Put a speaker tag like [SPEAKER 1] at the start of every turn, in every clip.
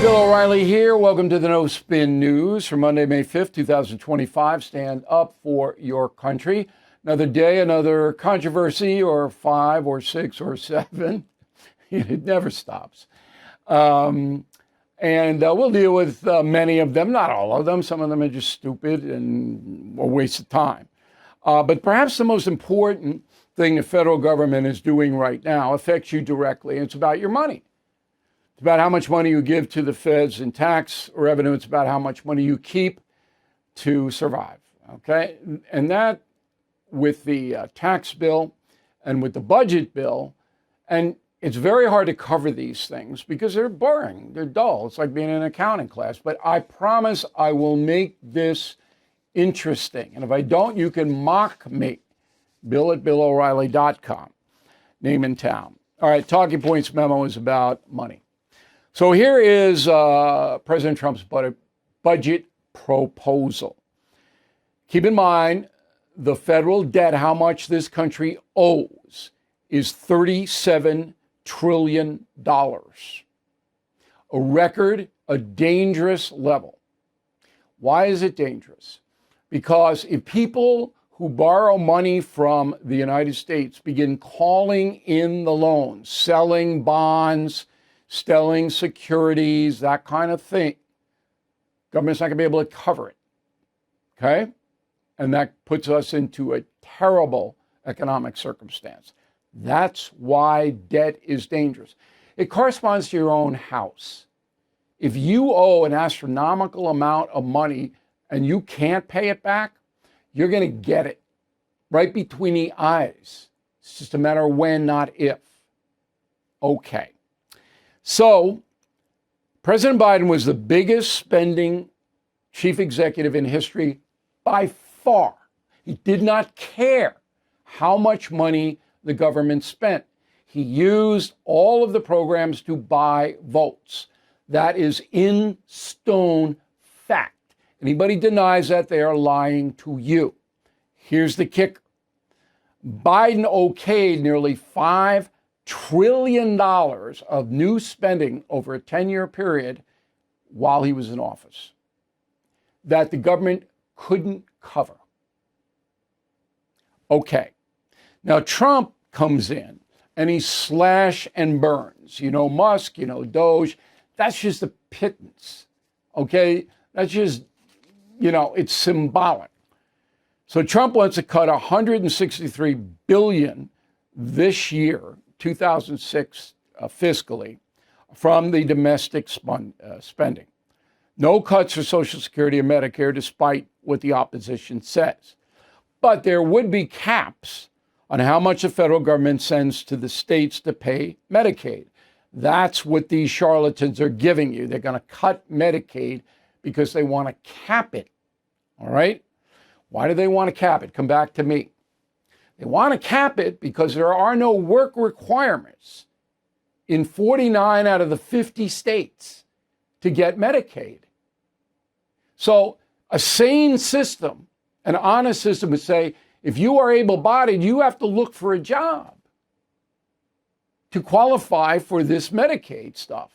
[SPEAKER 1] Bill O'Reilly here. Welcome to the No Spin News for Monday, May 5th, 2025. Stand up for your country. Another day, another controversy, or 5 or 6 or 7. It never stops. And we'll deal with many of them, not all of them. Some of them are just stupid and a waste of time. But perhaps the most important thing the federal government is doing right now affects you directly. It's about your money. It's about how much money you give to the feds in tax revenue. It's about how much money you keep to survive. Okay? And that, with the tax bill and with the budget bill, and it's very hard to cover these things because they're boring, they're dull. It's like being in an accounting class. But I promise I will make this interesting. And if I don't, you can mock me. Bill at BillO'Reilly.com. Name and town. All right, Talking Points Memo is about money. So here is President Trump's budget proposal. Keep in mind, the federal debt, how much this country owes, is $37 trillion. A record, a dangerous level. Why is it dangerous? Because if people who borrow money from the United States begin calling in the loans, selling bonds, selling securities, that kind of thing, government's not going to be able to cover it. Okay? And that puts us into a terrible economic circumstance. That's why debt is dangerous. It corresponds to your own house. If you owe an astronomical amount of money and you can't pay it back, you're going to get it right between the eyes. It's just a matter of when, not if. Okay. So, President Biden was the biggest spending chief executive in history by far. He did not care how much money the government spent. He used all of the programs to buy votes. That is in stone fact. Anybody denies that, they are lying to you. Here's the kicker. Biden okayed nearly $5 trillion of new spending over a 10-year period while he was in office that the government couldn't cover. Okay. Now, Trump comes in and he slash and burns. You know, Musk, you know, Doge. That's just a pittance. Okay? That's just, it's symbolic. So Trump wants to cut $163 billion this year, 2006 fiscally, from the domestic spending. No cuts for Social Security and Medicare, despite what the opposition says. But there would be caps on how much the federal government sends to the states to pay Medicaid. That's what these charlatans are giving you. They're going to cut Medicaid because they want to cap it. All right? Why do they want to cap it? Come back to me. They want to cap it because there are no work requirements in 49 out of the 50 states to get Medicaid. So a sane system, an honest system would say, if you are able-bodied, you have to look for a job to qualify for this Medicaid stuff.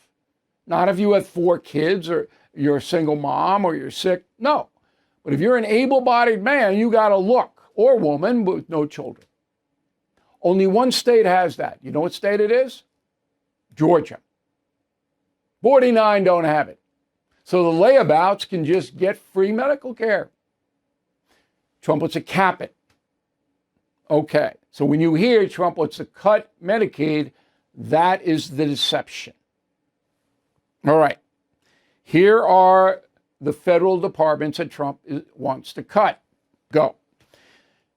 [SPEAKER 1] Not if you have 4 kids or you're a single mom or you're sick. No. But if you're an able-bodied man, you got to look, or woman with no children. Only one state has that. You know what state it is? Georgia. 49 don't have it. So the layabouts can just get free medical care. Trump wants to cap it. Okay. So when you hear Trump wants to cut Medicaid, that is the deception. All right. Here are the federal departments that Trump wants to cut. Go.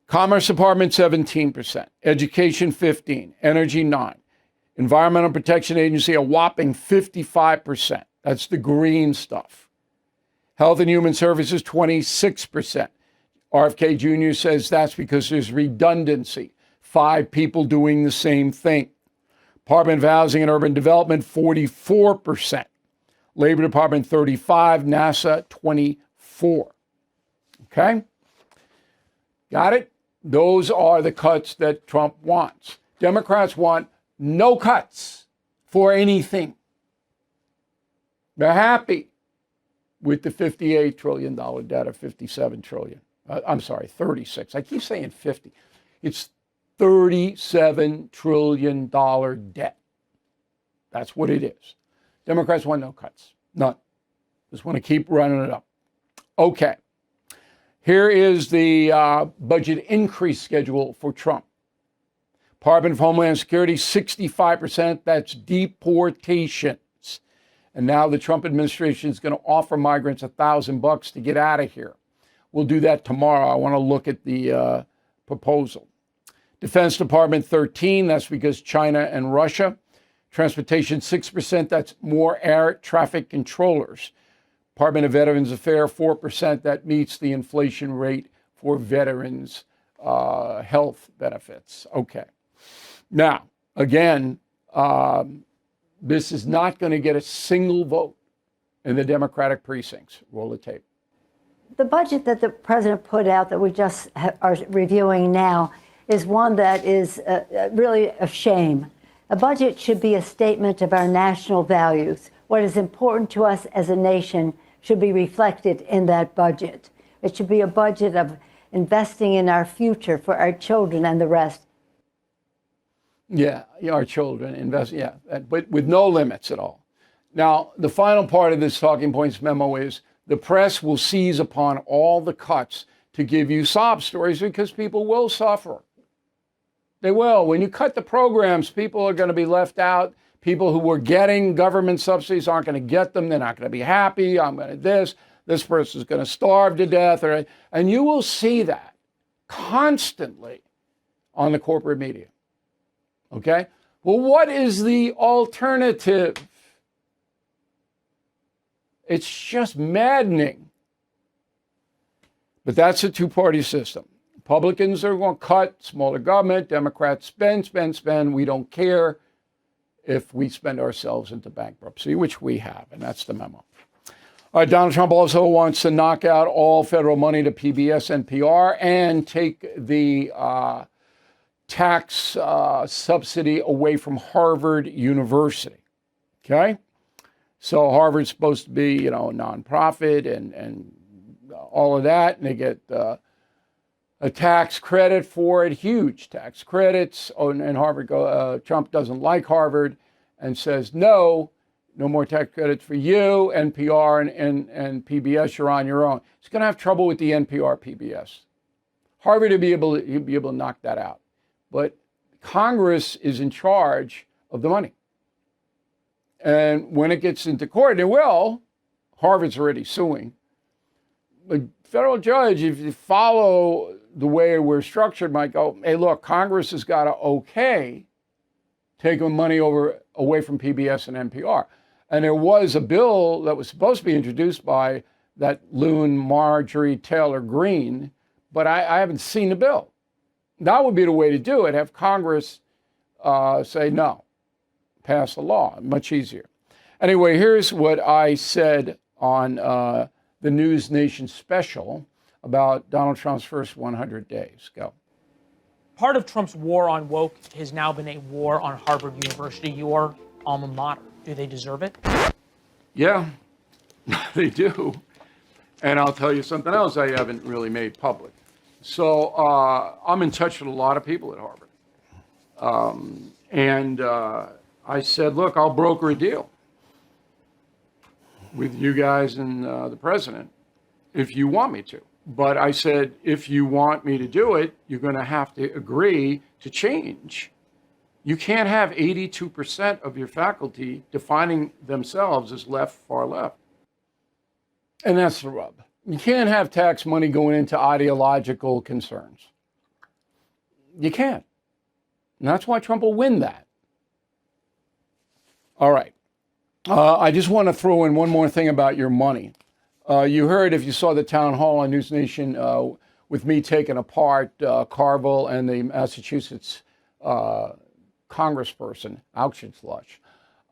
[SPEAKER 1] Commerce Department, 17%. Education, 15%. Energy, 9%. Environmental Protection Agency, a whopping 55%. That's the green stuff. Health and Human Services, 26%. RFK Jr. says that's because there's redundancy. 5 people doing the same thing. Department of Housing and Urban Development, 44%. Labor Department, 35%. NASA, 24%. Okay? Got it? Those are the cuts that Trump wants. Democrats want no cuts for anything. They're happy with the $58 trillion debt of $57 trillion. I'm sorry, 36. I keep saying 50. It's $37 trillion debt. That's what it is. Democrats want no cuts. None. Just want to keep running it up. Okay. Here is the budget increase schedule for Trump. Department of Homeland Security, 65%. That's deportations. And now the Trump administration is going to offer migrants $1,000 to get out of here. We'll do that tomorrow. I want to look at the proposal. Defense Department, 13. That's because China and Russia. Transportation, 6%. That's more air traffic controllers. Department of Veterans Affairs, 4%. That meets the inflation rate for veterans' health benefits. Okay. Now, again, this is not going to get a single vote in the Democratic precincts. Roll the tape.
[SPEAKER 2] The budget that the president put out that we just are reviewing now is one that is really a shame. A budget should be a statement of our national values. What is important to us as a nation should be reflected in that budget. It should be a budget of investing in our future for our children and the rest.
[SPEAKER 1] Yeah, our children invest, yeah, but with no limits at all. Now, the final part of this talking points memo is the press will seize upon all the cuts to give you sob stories because people will suffer. They will. When you cut the programs, people are going to be left out. People who were getting government subsidies aren't going to get them. They're not going to be happy. I'm going to this person's going to starve to death. And you will see that constantly on the corporate media. Okay? Well, what is the alternative? It's just maddening. But that's a two-party system. Republicans are going to cut, smaller government. Democrats spend. We don't care if we spend ourselves into bankruptcy, which we have, and that's the memo. All right, Donald Trump also wants to knock out all federal money to PBS, NPR, and take the tax subsidy away from Harvard University. Okay? So Harvard's supposed to be, a nonprofit and all of that, and they get a tax credit for it, huge tax credits. And Harvard, Trump doesn't like Harvard and says, no more tax credits for you, NPR and PBS, you're on your own. He's going to have trouble with the NPR, PBS. Harvard will be able to knock that out. But Congress is in charge of the money. And when it gets into court, and it will, Harvard's already suing. The federal judge, if you follow the way we're structured, might go, hey, look, Congress has got to okay taking money away from PBS and NPR. And there was a bill that was supposed to be introduced by that loon Marjorie Taylor Greene, but I haven't seen the bill. That would be the way to do it, have Congress say no, pass the law, much easier. Anyway, here's what I said on the NewsNation special about Donald Trump's first 100 days. Go.
[SPEAKER 3] Part of Trump's war on woke has now been a war on Harvard University, your alma mater. Do they deserve it?
[SPEAKER 1] Yeah, they do. And I'll tell you something else I haven't really made public. So I'm in touch with a lot of people at Harvard. And I said, look, I'll broker a deal with you guys and the president if you want me to. But I said, if you want me to do it, you're going to have to agree to change. You can't have 82% of your faculty defining themselves as left, far left. And that's the rub. You can't have tax money going into ideological concerns. You can't. And that's why Trump will win that. All right. I just want to throw in one more thing about your money. You heard, if you saw the town hall on NewsNation, with me taking apart Carville and the Massachusetts congressperson, Auchinclosh.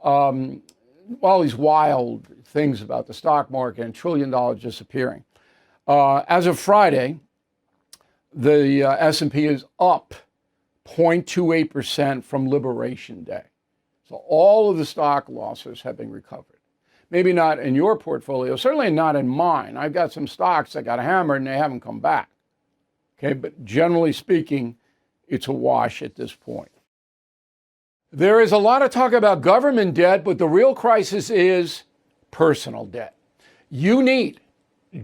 [SPEAKER 1] All these wild things about the stock market and $1 trillion disappearing. As of Friday, the S&P is up 0.28% from Liberation Day. So all of the stock losses have been recovered. Maybe not in your portfolio, certainly not in mine. I've got some stocks that got hammered and they haven't come back. Okay, but generally speaking, it's a wash at this point. There is a lot of talk about government debt, but the real crisis is personal debt. You need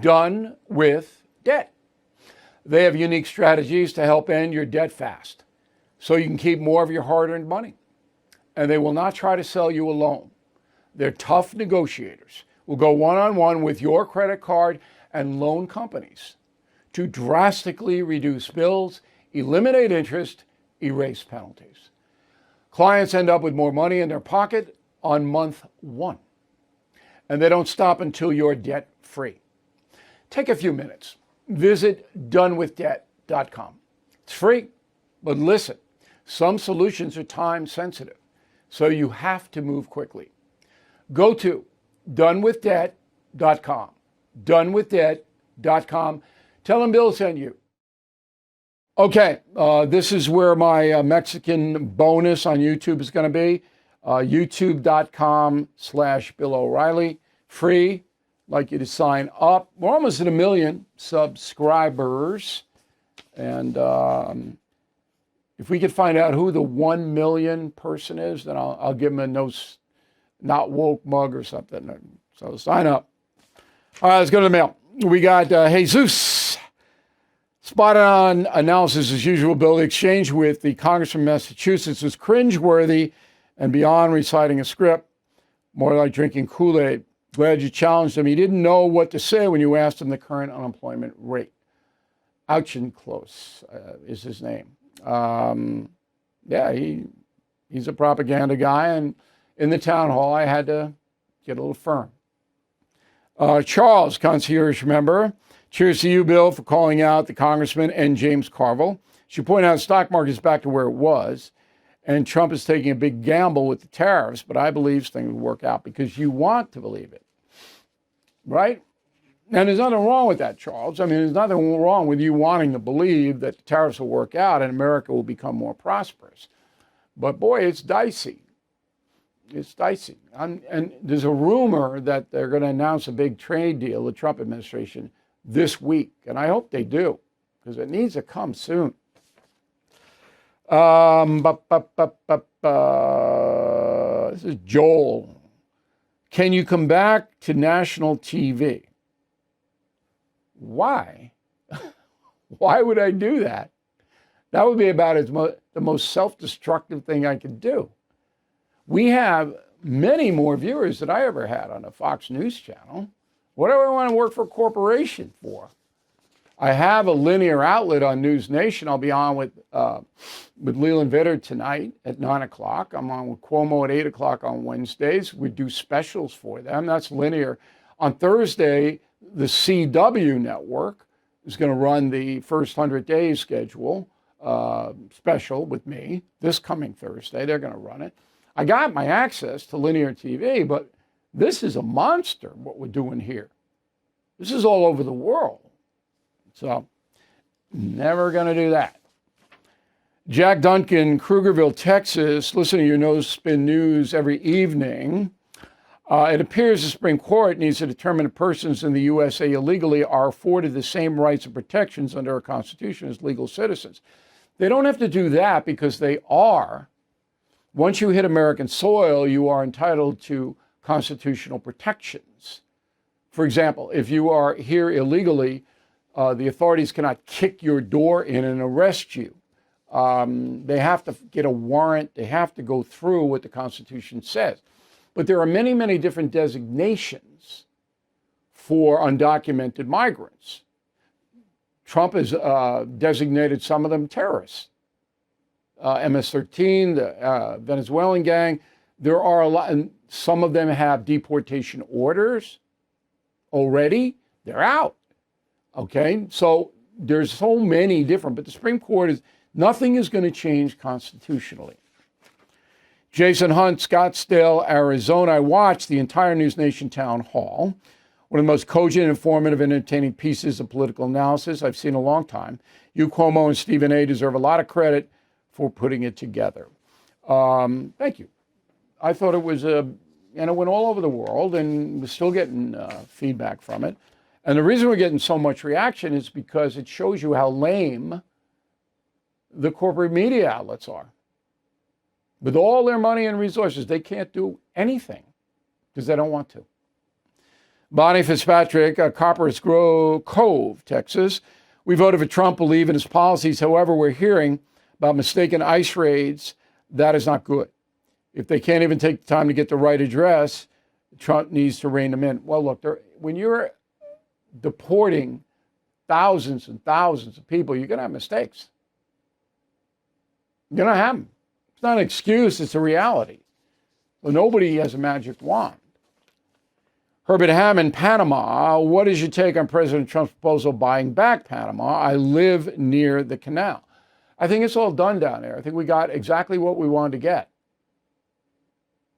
[SPEAKER 1] Done with Debt. They have unique strategies to help end your debt fast so you can keep more of your hard-earned money. And they will not try to sell you a loan. They're tough negotiators. Will go one-on-one with your credit card and loan companies to drastically reduce bills, eliminate interest, erase penalties. Clients end up with more money in their pocket on month one. And they don't stop until you're debt-free. Take a few minutes. Visit donewithdebt.com. It's free, but listen, some solutions are time sensitive, so you have to move quickly. Go to donewithdebt.com. Donewithdebt.com. Tell them Bill sent you. Okay, this is where my Mexican bonus on YouTube is going to be. YouTube.com/Bill O'Reilly. Free. Like you to sign up. We're almost at 1 million subscribers. And if we could find out who the 1 million person is, then I'll give them a not woke mug or something. So sign up. All right, let's go to the mail. We got Jesus. Spot on analysis as usual, Bill. The exchange with the Congressman from Massachusetts was cringeworthy and beyond reciting a script, more like drinking Kool-Aid. Glad you challenged him. He didn't know what to say when you asked him the current unemployment rate. Auchinclose is his name. He's a propaganda guy, and in the town hall, I had to get a little firm. Charles, concierge member. Cheers to you, Bill, for calling out the congressman and James Carville. Should point out the stock market is back to where it was, and Trump is taking a big gamble with the tariffs, but I believe things will work out because you want to believe it, right? And there's nothing wrong with that, Charles. I mean, there's nothing wrong with you wanting to believe that the tariffs will work out and America will become more prosperous. But boy, it's dicey. It's dicey. And there's a rumor that they're going to announce a big trade deal, the Trump administration, this week. And I hope they do, because it needs to come soon. This is Joel. Can you come back to national TV? Why? Why would I do that? That would be about the most self-destructive thing I could do. We have many more viewers than I ever had on a Fox News channel. What do I want to work for a corporation for? I have a linear outlet on NewsNation. I'll be on with Leland Vitter tonight at 9 o'clock. I'm on with Cuomo at 8 o'clock on Wednesdays. We do specials for them. That's linear. On Thursday, the CW network is going to run the first 100 days schedule special with me this coming Thursday. They're going to run it. I got my access to linear TV, but this is a monster, what we're doing here. This is all over the world. So, never going to do that. Jack Duncan, Krugerville, Texas. Listen to your No Spin News every evening. It appears the Supreme Court needs to determine if persons in the USA illegally are afforded the same rights and protections under our Constitution as legal citizens. They don't have to do that because they are. Once you hit American soil, you are entitled to constitutional protections. For example, if you are here illegally, the authorities cannot kick your door in and arrest you. They have to get a warrant. They have to go through what the Constitution says. But there are many, many different designations for undocumented migrants. Trump has designated some of them terrorists. MS-13, the Venezuelan gang. There are a lot, and some of them have deportation orders already. They're out. Okay, so there's so many different, but the Supreme Court is, nothing is going to change constitutionally. Jason Hunt, Scottsdale, Arizona. I watched the entire NewsNation town hall. One of the most cogent, informative, and entertaining pieces of political analysis I've seen in a long time. You, Cuomo, and Stephen A. deserve a lot of credit for putting it together. Thank you. I thought it was and it went all over the world, and we're still getting feedback from it. And the reason we're getting so much reaction is because it shows you how lame the corporate media outlets are. With all their money and resources, they can't do anything because they don't want to. Bonnie Fitzpatrick, Copperas Cove, Texas. We voted for Trump, believe in his policies. However, we're hearing about mistaken ICE raids. That is not good. If they can't even take the time to get the right address, Trump needs to rein them in. Well, look, when you're deporting thousands and thousands of people, you're going to have mistakes. You're going to have them. It's not an excuse, it's a reality. Well, nobody has a magic wand. Herbert Hammond, Panama. What is your take on President Trump's proposal buying back Panama? I live near the canal. I think it's all done down there. I think we got exactly what we wanted to get.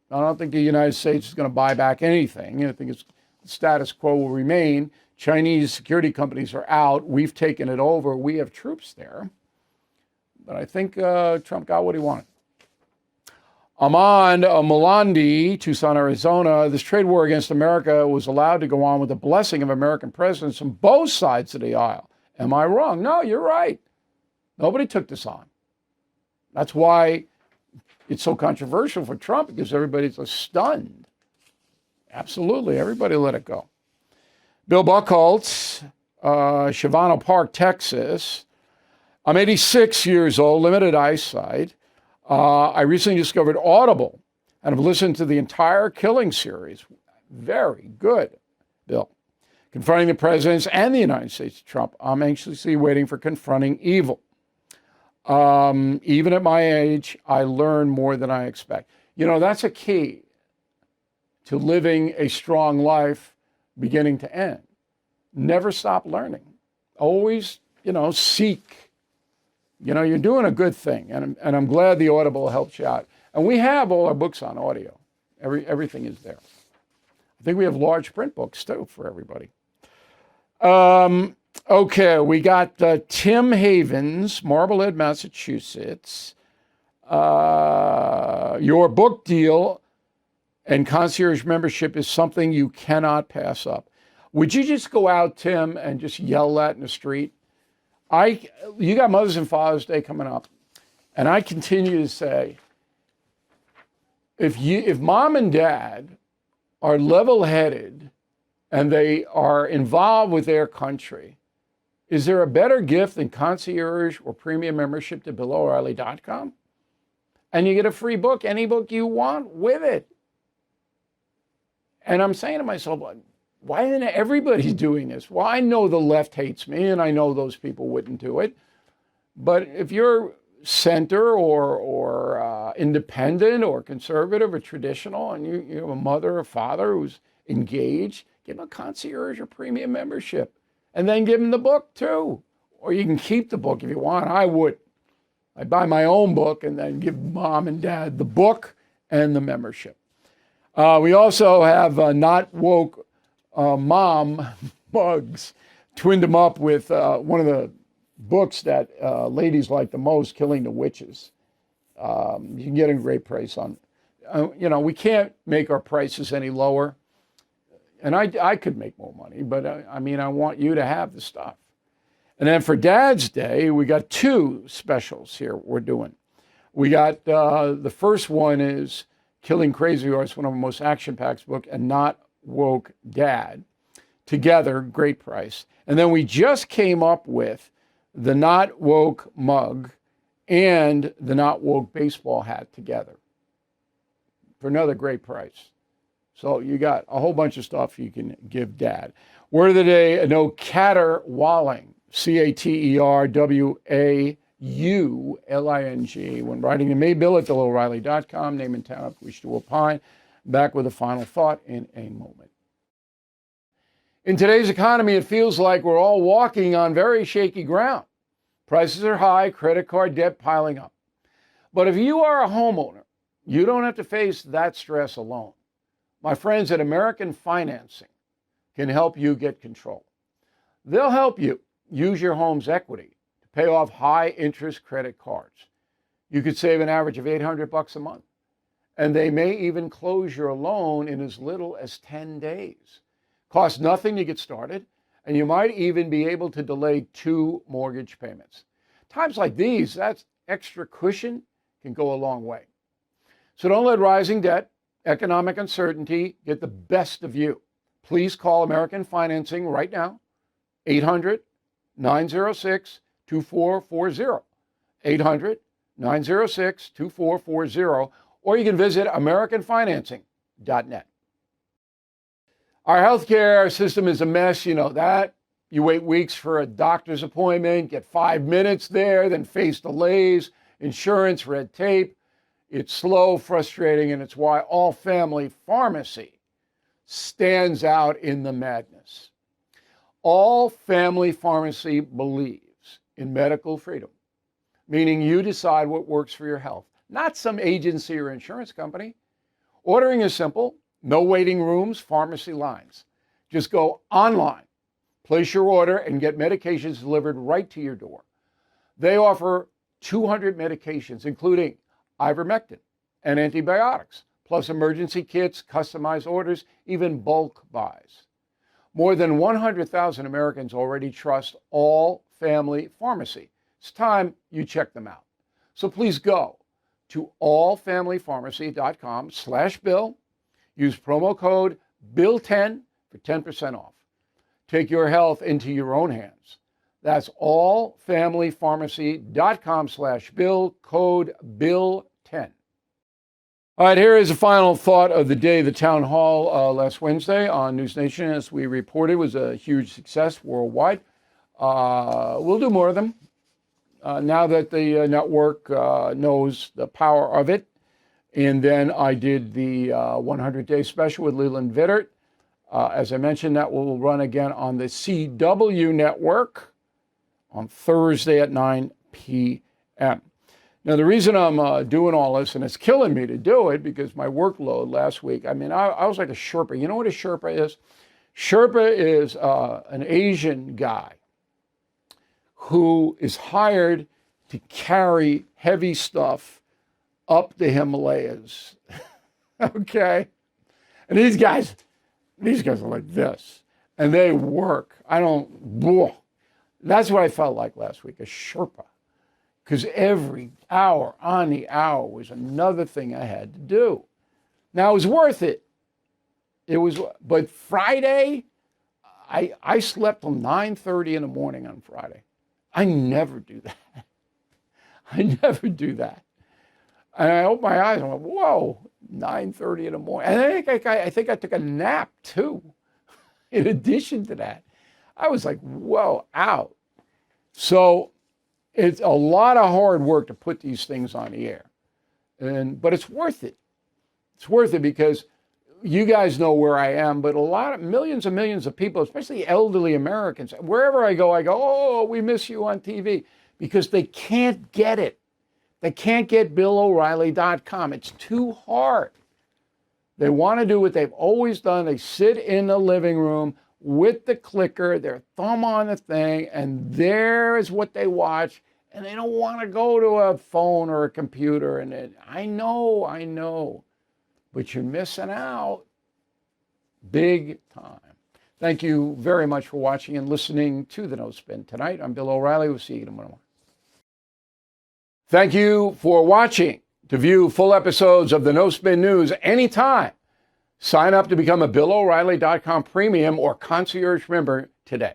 [SPEAKER 1] I don't think the United States is going to buy back anything. I think the status quo will remain. Chinese security companies are out. We've taken it over. We have troops there. But I think Trump got what he wanted. Amand Malandi, Tucson, Arizona. This trade war against America was allowed to go on with the blessing of American presidents on both sides of the aisle. Am I wrong? No, you're right. Nobody took this on. That's why it's so controversial for Trump, because everybody's stunned. Absolutely, everybody let it go. Bill Buchholz, Shavano Park, Texas. I'm 86 years old, limited eyesight. I recently discovered Audible and have listened to the entire Killing series. Very good, Bill. Confronting the presidents and the United States, Trump. I'm anxiously waiting for Confronting Evil. Even at my age, I learn more than I expect. You know, that's a key to living a strong life beginning to end. Never stop learning. Always, seek. You're doing a good thing, and I'm glad the Audible helps you out. And we have all our books on audio. Everything is there. I think we have large print books, too, for everybody. Okay, we got Tim Havens, Marblehead, Massachusetts. Your book deal and concierge membership is something you cannot pass up. Would you just go out, Tim, and just yell that in the street? You got Mother's and Father's Day coming up, and I continue to say, if mom and dad are level-headed and they are involved with their country, is there a better gift than concierge or premium membership to BillO'Reilly.com? And you get a free book, any book you want with it. And I'm saying to myself, why isn't everybody doing this? Well, I know the left hates me, and I know those people wouldn't do it. But if you're center or independent or conservative or traditional, and you have a mother or father who's engaged, give them a concierge or premium membership. And then give them the book, too. Or you can keep the book if you want. I would. I'd buy my own book and then give mom and dad the book and the membership. We also have Not Woke Mom mugs. Twinned them up with one of the books that ladies like the most, Killing the Witches. You can get a great price on. We can't make our prices any lower. And I could make more money, but I want you to have the stuff. And then for Dad's Day, we got two specials here we're doing. We got the first one is Killing Crazy Horse, one of the most action-packed books, and Not Woke Dad. Together, great price. And then we just came up with the Not Woke mug and the Not Woke baseball hat together for another great price. So you got a whole bunch of stuff you can give Dad. Word of the day, no caterwauling, CATERWAULING. When writing the Maybill at BillO'Reilly.com, name and town if wish to opine. Back with a final thought in a moment. In today's economy, it feels like we're all walking on very shaky ground. Prices are high, credit card debt piling up. But if you are a homeowner, you don't have to face that stress alone. My friends at American Financing can help you get control. They'll help you use your home's equity to pay off high-interest credit cards. You could save an average of $800 a month. and they may even close your loan in as little as 10 days. Costs nothing to get started, and you might even be able to delay 2 mortgage payments. Times like these, that extra cushion can go a long way. So don't let rising debt, economic uncertainty get the best of you. Please call American Financing right now, 800-906-2440, 800-906-2440, or you can visit AmericanFinancing.net. Our healthcare system is a mess, you know that. You wait weeks for a doctor's appointment, get 5 minutes there, then face delays, insurance, red tape. It's slow, frustrating, and it's why All Family Pharmacy stands out in the madness. All Family Pharmacy believes in medical freedom, meaning you decide what works for your health, not some agency or insurance company. Ordering is simple. No waiting rooms, pharmacy lines. Just go online, place your order, and get medications delivered right to your door. They offer 200 medications, including ivermectin and antibiotics, plus emergency kits, customized orders, even bulk buys. More than 100,000 Americans already trust All Family Pharmacy. It's time you check them out. So please go to allfamilypharmacy.com/bill. Use promo code BILL10 for 10% off. Take your health into your own hands. That's allfamilypharmacy.com/bill, code BILL10. All right, here is a final thought of the day. The town hall last Wednesday on NewsNation, as we reported, was a huge success worldwide. We'll do more of them now that the network knows the power of it. And then I did the 100-day special with Leland Vittert. As I mentioned, that will run again on the CW network on Thursday at 9 p.m. Now, the reason I'm doing all this, and it's killing me to do it because my workload last week, I mean, I was like a Sherpa. You know what a Sherpa is? Sherpa is an Asian guy who is hired to carry heavy stuff up the Himalayas. Okay? And these guys are like this. And they work. That's what I felt like last week, a Sherpa. Because every hour on the hour was another thing I had to do. Now, it was worth it. But Friday, I slept till 9:30 in the morning on Friday. I never do that. I never do that. And I opened my eyes and I went, whoa, 9:30 in the morning. And I think I took a nap too. In addition to that, I was like, whoa, out. So it's a lot of hard work to put these things on the air. But it's worth it. It's worth it because you guys know where I am, but millions and millions of people, especially elderly Americans, wherever I go, oh, we miss you on TV because they can't get it. They can't get BillO'Reilly.com. It's too hard. They want to do what they've always done. They sit in the living room with the clicker, their thumb on the thing, and there is what they watch. And they don't want to go to a phone or a computer. And I know, but you're missing out big time. Thank you very much for watching and listening to the No Spin tonight. I'm Bill O'Reilly. We'll see you tomorrow. Thank you for watching. To view full episodes of the No Spin News anytime, sign up to become a BillO'Reilly.com premium or concierge member today.